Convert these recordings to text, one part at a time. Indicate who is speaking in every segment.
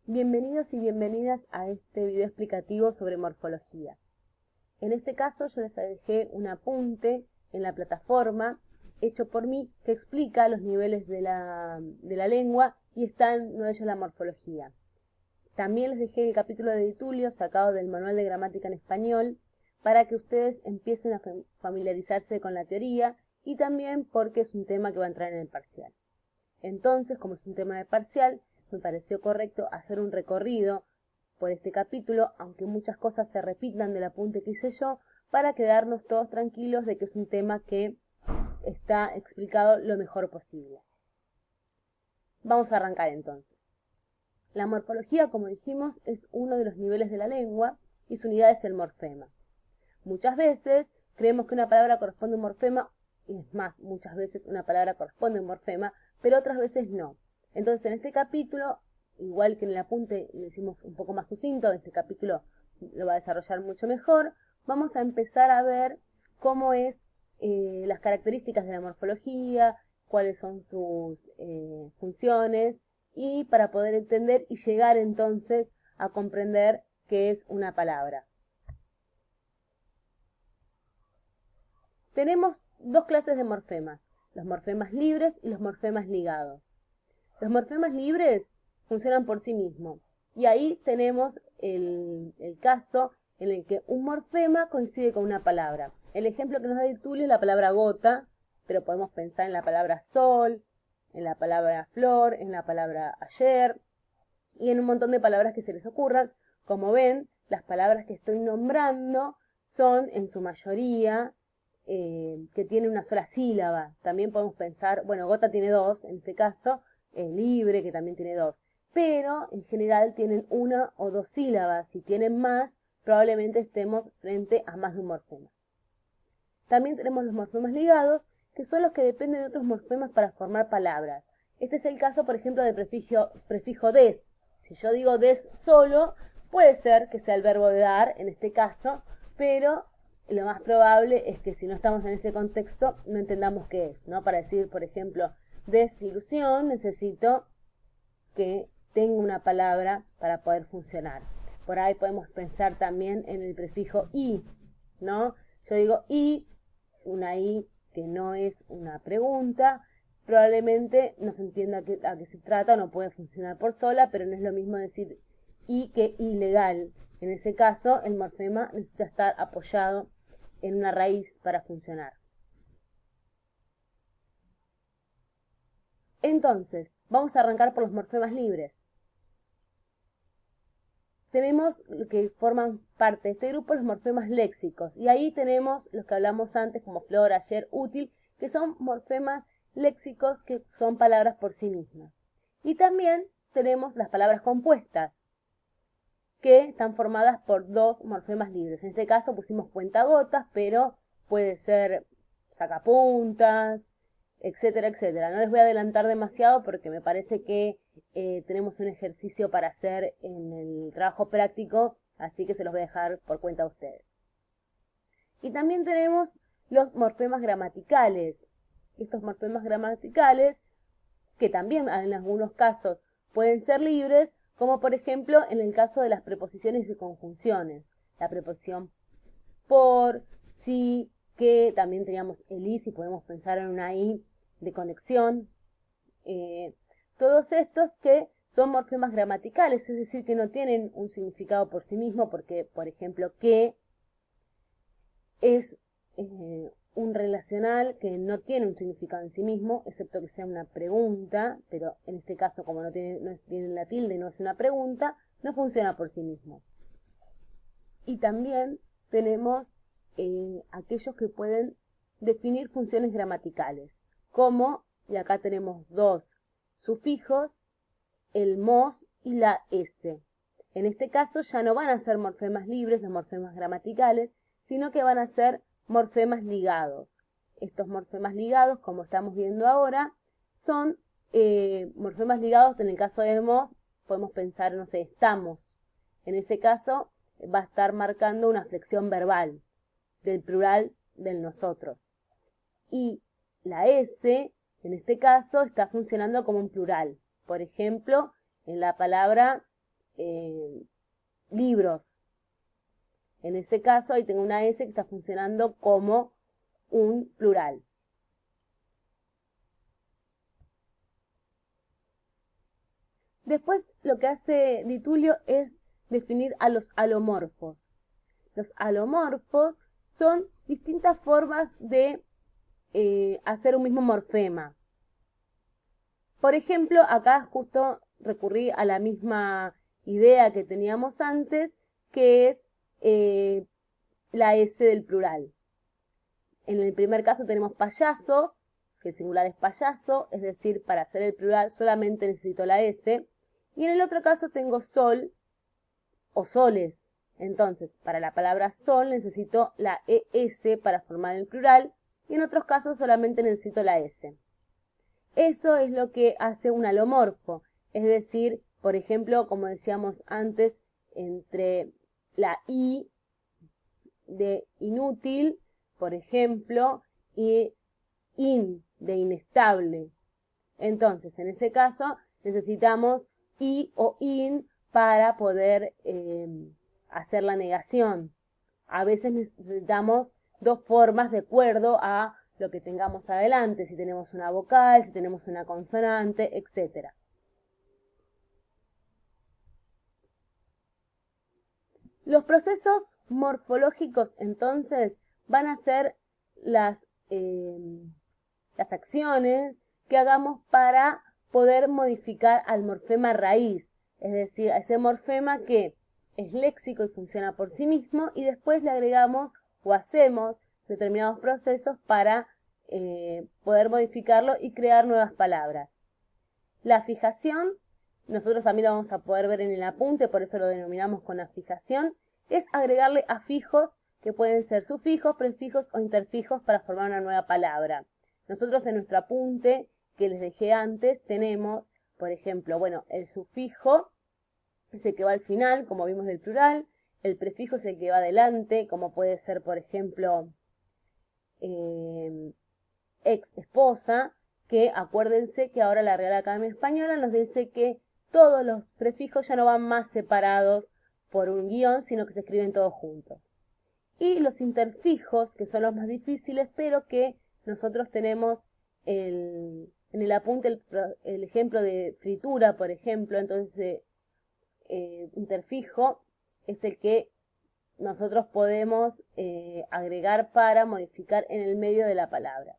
Speaker 1: Bienvenidos y bienvenidas a este video explicativo sobre morfología. En este caso yo les dejé un apunte en la plataforma hecho por mí que explica los niveles de la lengua y está en uno de ellos la morfología. También les dejé el capítulo de Tulio sacado del Manual de Gramática en Español para que ustedes empiecen a familiarizarse con la teoría y también porque es un tema que va a entrar en el parcial. Entonces, como es un tema de parcial, me pareció correcto hacer un recorrido por este capítulo, aunque muchas cosas se repitan del apunte que hice yo, para quedarnos todos tranquilos de que es un tema que está explicado lo mejor posible. Vamos a arrancar entonces. La morfología, como dijimos, es uno de los niveles de la lengua y su unidad es el morfema. Muchas veces creemos que una palabra corresponde a un morfema, y es más, muchas veces una palabra corresponde a un morfema, pero otras veces no. Entonces, en este capítulo, igual que en el apunte lo hicimos un poco más sucinto, en este capítulo lo va a desarrollar mucho mejor, vamos a empezar a ver cómo es las características de la morfología, cuáles son sus funciones, y para poder entender y llegar entonces a comprender qué es una palabra. Tenemos dos clases de morfemas, los morfemas libres y los morfemas ligados. Los morfemas libres funcionan por sí mismos y ahí tenemos el caso en el que un morfema coincide con una palabra. El ejemplo que nos da Tulio es la palabra gota, pero podemos pensar en la palabra sol, en la palabra flor, en la palabra ayer y en un montón de palabras que se les ocurran. Como ven, las palabras que estoy nombrando son en su mayoría que tiene una sola sílaba. También podemos pensar, bueno, gota tiene dos, en este caso, libre, que también tiene dos. Pero en general tienen una o dos sílabas. Si tienen más, probablemente estemos frente a más de un morfema. También tenemos los morfemas ligados, que son los que dependen de otros morfemas para formar palabras. Este es el caso, por ejemplo, del prefijo des. Si yo digo des solo, puede ser que sea el verbo de dar, en este caso, pero lo más probable es que si no estamos en ese contexto no entendamos qué es, ¿no? Para decir, por ejemplo, desilusión, necesito que tenga una palabra para poder funcionar. Por ahí podemos pensar también en el prefijo y, ¿no? Yo digo y, una i que no es una pregunta, probablemente no se entienda a qué se trata, no puede funcionar por sola, pero no es lo mismo decir y que ilegal. En ese caso, el morfema necesita estar apoyado en una raíz para funcionar. Entonces, vamos a arrancar por los morfemas libres. Tenemos que forman parte de este grupo los morfemas léxicos, y ahí tenemos los que hablamos antes como flor, ayer, útil, que son morfemas léxicos que son palabras por sí mismas. Y también tenemos las palabras compuestas, que están formadas por dos morfemas libres. En este caso pusimos cuentagotas, pero puede ser sacapuntas, etcétera, etcétera. No les voy a adelantar demasiado porque me parece que tenemos un ejercicio para hacer en el trabajo práctico, así que se los voy a dejar por cuenta de ustedes. Y también tenemos los morfemas gramaticales. Estos morfemas gramaticales, que también en algunos casos pueden ser libres, como por ejemplo en el caso de las preposiciones y conjunciones. La preposición por, si, que, también teníamos el i, si podemos pensar en una i de conexión. Todos estos que son morfemas gramaticales, es decir, que no tienen un significado por sí mismo, porque, por ejemplo, que es un relacional que no tiene un significado en sí mismo, excepto que sea una pregunta, pero en este caso, como no tiene la tilde y no es una pregunta, no funciona por sí mismo. Y también tenemos aquellos que pueden definir funciones gramaticales, como, y acá tenemos dos sufijos, el mos y la s. En este caso ya no van a ser morfemas libres, los morfemas gramaticales, sino que van a ser morfemas ligados. Estos morfemas ligados, como estamos viendo ahora, son morfemas ligados. En el caso de mos, podemos pensar, no sé, estamos. En ese caso va a estar marcando una flexión verbal del plural del nosotros. Y la S, en este caso, está funcionando como un plural. Por ejemplo, en la palabra libros. En ese caso, ahí tengo una S que está funcionando como un plural. Después, lo que hace Di Tullio es definir a los alomorfos. Los alomorfos son distintas formas de hacer un mismo morfema. Por ejemplo, acá justo recurrí a la misma idea que teníamos antes, que es la S del plural. En el primer caso tenemos payasos, que el singular es payaso, es decir, para hacer el plural solamente necesito la S. Y en el otro caso tengo sol o soles. Entonces, para la palabra sol necesito la ES para formar el plural, y en otros casos solamente necesito la S. Eso es lo que hace un alomorfo, es decir, por ejemplo, como decíamos antes, entre la I de inútil, por ejemplo, y in de inestable. Entonces, en ese caso, necesitamos i o in para poder hacer la negación. A veces necesitamos dos formas de acuerdo a lo que tengamos adelante, si tenemos una vocal, si tenemos una consonante, etc. Los procesos morfológicos, entonces, van a ser las acciones que hagamos para poder modificar al morfema raíz, es decir, a ese morfema que es léxico y funciona por sí mismo, y después le agregamos o hacemos determinados procesos para poder modificarlo y crear nuevas palabras. La fijación, nosotros también lo vamos a poder ver en el apunte, por eso lo denominamos con la fijación, es agregarle afijos que pueden ser sufijos, prefijos o interfijos para formar una nueva palabra. Nosotros en nuestro apunte que les dejé antes tenemos, por ejemplo, bueno, el sufijo es el que va al final, como vimos del plural, el prefijo es el que va adelante, como puede ser, por ejemplo, ex esposa, que acuérdense que ahora la Real Academia Española nos dice que todos los prefijos ya no van más separados por un guión, sino que se escriben todos juntos. Y los interfijos, que son los más difíciles, pero que nosotros tenemos en el apunte el ejemplo de fritura, por ejemplo. Entonces interfijo es el que nosotros podemos agregar para modificar en el medio de la palabra.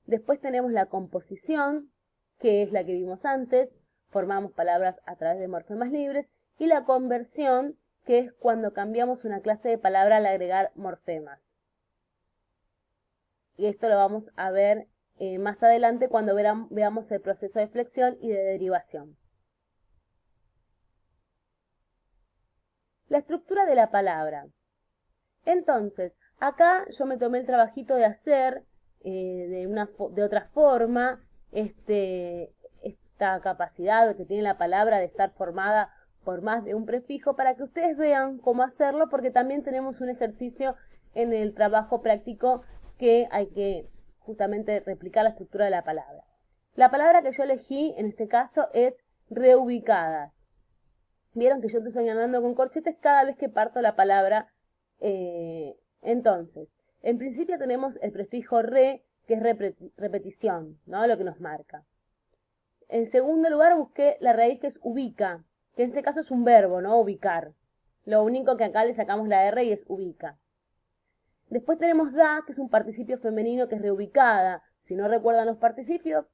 Speaker 1: Después tenemos la composición, que es la que vimos antes, formamos palabras a través de morfemas libres, y la conversión, que es cuando cambiamos una clase de palabra al agregar morfemas. Y esto lo vamos a ver más adelante cuando veamos el proceso de flexión y de derivación. La estructura de la palabra. Entonces, acá yo me tomé el trabajito de hacer de otra forma esta capacidad que tiene la palabra de estar formada por más de un prefijo para que ustedes vean cómo hacerlo, porque también tenemos un ejercicio en el trabajo práctico que hay que justamente replicar la estructura de la palabra. La palabra que yo elegí en este caso es reubicadas. Vieron que yo estoy señalando con corchetes cada vez que parto la palabra. Entonces, en principio tenemos el prefijo re, que es repetición, ¿no? Lo que nos marca. En segundo lugar busqué la raíz que es ubica, que en este caso es un verbo, ¿no? Ubicar. Lo único que acá le sacamos la R y es ubica. Después tenemos da, que es un participio femenino que es reubicada. Si no recuerdan los participios,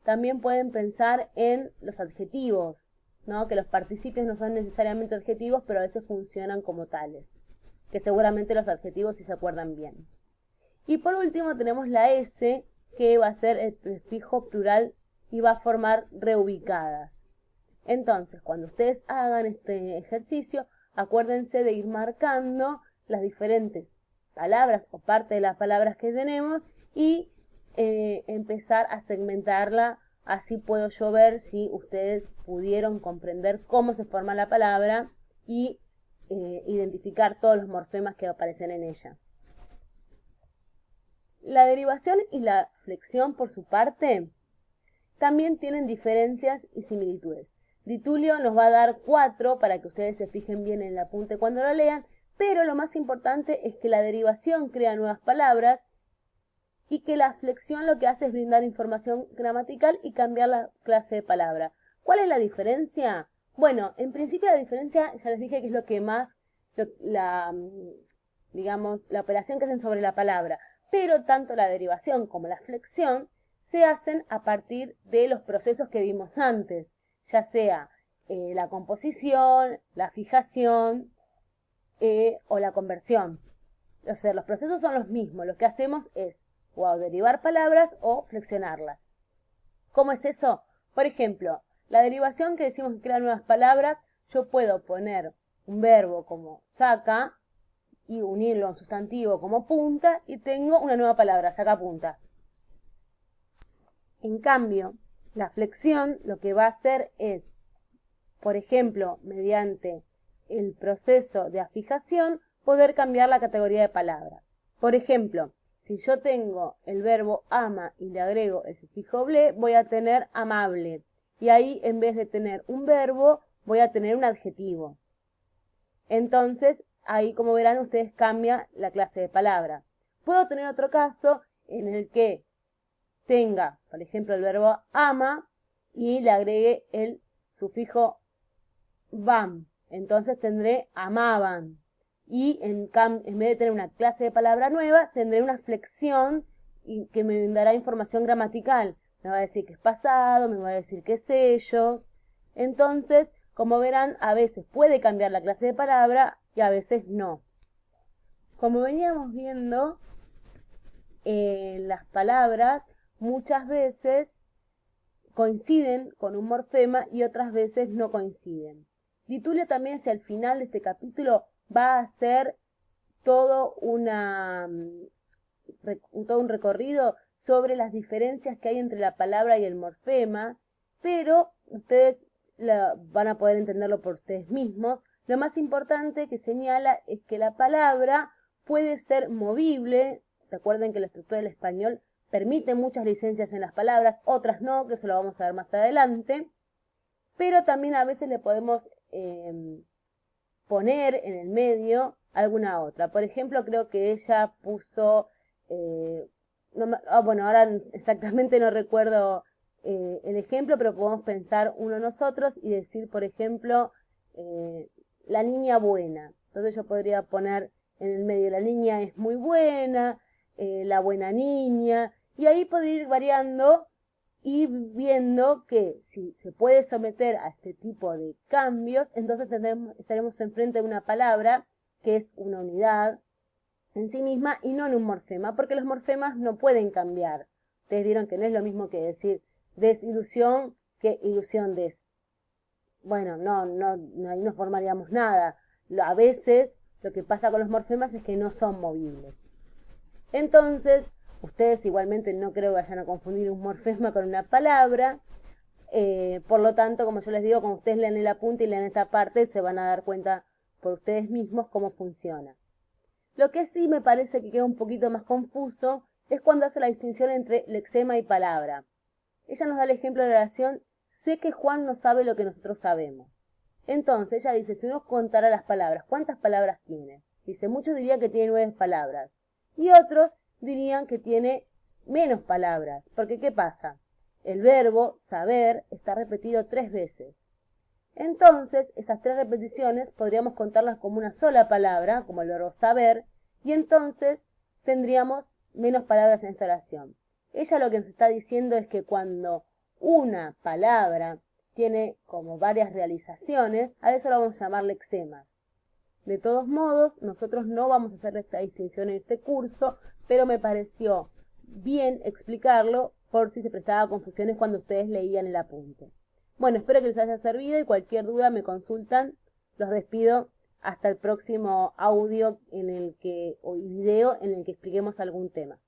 Speaker 1: también pueden pensar en los adjetivos, ¿no? Que los participios no son necesariamente adjetivos, pero a veces funcionan como tales. Que seguramente los adjetivos sí se acuerdan bien. Y por último tenemos la S, que va a ser el prefijo plural y va a formar reubicadas. Entonces, cuando ustedes hagan este ejercicio, acuérdense de ir marcando las diferentes palabras o parte de las palabras que tenemos y empezar a segmentarla. Así puedo yo ver si ustedes pudieron comprender cómo se forma la palabra y identificar todos los morfemas que aparecen en ella. La derivación y la flexión, por su parte, también tienen diferencias y similitudes. Di Tulio nos va a dar 4 para que ustedes se fijen bien en el apunte cuando lo lean, pero lo más importante es que la derivación crea nuevas palabras y que la flexión lo que hace es brindar información gramatical y cambiar la clase de palabra. ¿Cuál es la diferencia? Bueno, en principio la diferencia, ya les dije que es lo que más, digamos, la operación que hacen sobre la palabra, pero tanto la derivación como la flexión se hacen a partir de los procesos que vimos antes, ya sea la composición, la fijación o la conversión. O sea, los procesos son los mismos, lo que hacemos es o derivar palabras o flexionarlas. ¿Cómo es eso? Por ejemplo, la derivación que decimos que crea nuevas palabras, yo puedo poner un verbo como saca y unirlo a un sustantivo como punta y tengo una nueva palabra, saca punta. En cambio, la flexión lo que va a hacer es, por ejemplo, mediante el proceso de afijación, poder cambiar la categoría de palabra. Por ejemplo, si yo tengo el verbo ama y le agrego el sufijo ble, voy a tener amable. Y ahí, en vez de tener un verbo, voy a tener un adjetivo. Entonces, ahí, como verán, ustedes cambian la clase de palabra. Puedo tener otro caso en el que tenga, por ejemplo, el verbo ama y le agregue el sufijo bam. Entonces tendré amaban. Y en vez de tener una clase de palabra nueva, tendré una flexión que me dará información gramatical. Me va a decir que es pasado, me va a decir que es ellos. Entonces, como verán, a veces puede cambiar la clase de palabra y a veces no. Como veníamos viendo, las palabras muchas veces coinciden con un morfema y otras veces no coinciden. Di Tulio también hacia el final de este capítulo va a hacer todo un recorrido sobre las diferencias que hay entre la palabra y el morfema, pero ustedes van a poder entenderlo por ustedes mismos. Lo más importante que señala es que la palabra puede ser movible. Recuerden que la estructura del español permite muchas licencias en las palabras, otras no, que eso lo vamos a ver más adelante, pero también a veces le podemos poner en el medio alguna otra. Por ejemplo, creo que ella puso, bueno, ahora exactamente no recuerdo el ejemplo, pero podemos pensar uno nosotros y decir, por ejemplo, la niña buena. Entonces yo podría poner en el medio, la niña es muy buena, la buena niña, y ahí podría ir variando y viendo que si se puede someter a este tipo de cambios, entonces estaremos enfrente de una palabra que es una unidad en sí misma y no en un morfema, porque los morfemas no pueden cambiar. Ustedes vieron que no es lo mismo que decir desilusión que ilusión des. Bueno, ahí no formaríamos nada. A veces lo que pasa con los morfemas es que no son movibles. Entonces, ustedes igualmente no creo que vayan a confundir un morfema con una palabra. Por lo tanto, como yo les digo, cuando ustedes lean el apunte y lean esta parte, se van a dar cuenta por ustedes mismos cómo funciona. Lo que sí me parece que queda un poquito más confuso es cuando hace la distinción entre lexema y palabra. Ella nos da el ejemplo de la oración, sé que Juan no sabe lo que nosotros sabemos. Entonces ella dice, si uno contara las palabras, ¿cuántas palabras tiene? Dice, muchos dirían que tiene 9 palabras. Y otros dirían que tiene menos palabras. Porque ¿qué pasa? El verbo saber está repetido 3 veces. Entonces, esas 3 repeticiones podríamos contarlas como una sola palabra, como el verbo saber, y entonces tendríamos menos palabras en esta oración. Ella lo que nos está diciendo es que cuando una palabra tiene como varias realizaciones, a eso lo vamos a llamar lexemas. De todos modos, nosotros no vamos a hacer esta distinción en este curso, pero me pareció bien explicarlo por si se prestaba confusiones cuando ustedes leían el apunte. Bueno, espero que les haya servido y cualquier duda me consultan. Los despido hasta el próximo audio o video en el que expliquemos algún tema.